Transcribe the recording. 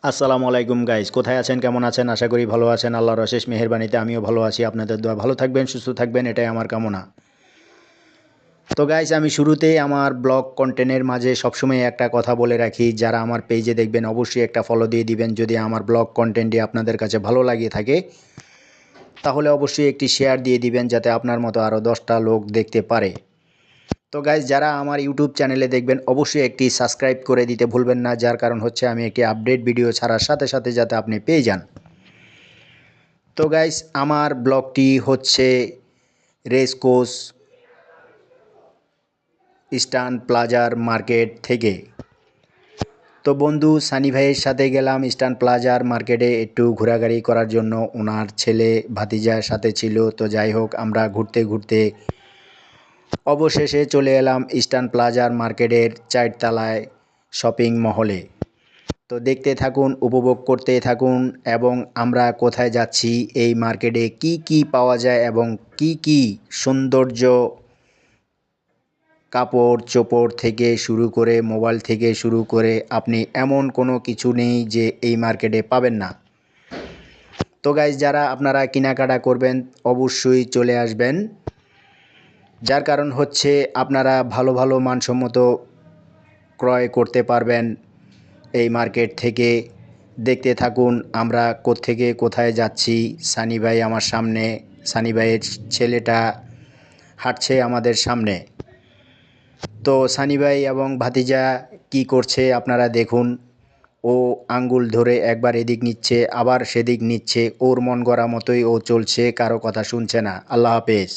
আসসালামু আলাইকুম গাইস, কোথায় আছেন, কেমন আছেন? আশা করি ভালো আছেন। আল্লাহর অশেষ মেহেরবানিতে আমিও ভালো আছি। আপনাদের দোয়া ভালো থাকবেন, সুস্থ থাকবেন, এটাই আমার কামনা। তো গাইস, আমি শুরুতেই আমার ব্লগ কন্টেন্টের মাঝে সবসময় একটা কথা বলে রাখি, যারা আমার পেজে দেখবেন অবশ্যই একটা ফলো দিয়ে দিবেন। যদি আমার ব্লগ কন্টেন্টটি আপনাদের কাছে ভালো লাগে থাকে তাহলে অবশ্যই একটি শেয়ার দিয়ে দিবেন, যাতে আপনার মতো আরও 10টা লোক দেখতে পারে। তো গাইস, যারা আমার ইউটিউব চ্যানেলে দেখবেন অবশ্যই একটি সাবস্ক্রাইব করে দিতে ভুলবেন না, যার কারণ হচ্ছে আমি একটি আপডেট ভিডিও ছাড়ার সাথে সাথে যাতে আপনি পেয়ে যান। তো গাইস, আমার ব্লগটি হচ্ছে রেসকোর্স ইস্টার্ন প্লাজার মার্কেট থেকে। তো বন্ধু সানি ভাইয়ের সাথে গেলাম ইস্টার্ন প্লাজার মার্কেটে একটু ঘোরাঘুরি করার জন্য। ওনার ছেলে ভাতিজার সাথে ছিল। তো যাই হোক, আমরা ঘুরতে ঘুরতে অবশেষে চলে এলাম ইস্টার্ন প্লাজার মার্কেটের 4তলায় শপিং মহলে। তো দেখতে থাকুন, উপভোগ করতে থাকুন, এবং আমরা কোথায় যাচ্ছি, এই মার্কেটে কি কি পাওয়া যায় এবং কি কি সৌন্দর্য, কাপড় চোপড় থেকে শুরু করে মোবাইল থেকে শুরু করে আপনি এমন কোনো কিছু নেই যে এই মার্কেটে পাবেন না। তো গাইজ, যারা আপনারা কেনাকাটা করবেন অবশ্যই চলে আসবেন, যার কারণ হচ্ছে আপনারা ভালো ভালো মানসম্মত ক্রয় করতে পারবেন এই মার্কেট থেকে। দেখতে থাকুন আমরা কোত্থেকে কোথায় যাচ্ছি। সানি ভাই আমার সামনে, সানি ভাইয়ের ছেলেটা হাঁটছে আমাদের সামনে। তো সানি ভাই এবং ভাতিজা কি করছে আপনারা দেখুন। ও আঙ্গুল ধরে একবার এদিক নিচ্ছে, আবার সেদিক নিচ্ছে, ওর মন গড়া মতোই ও চলছে, কারো কথা শুনছে না। আল্লাহ হাফেজ।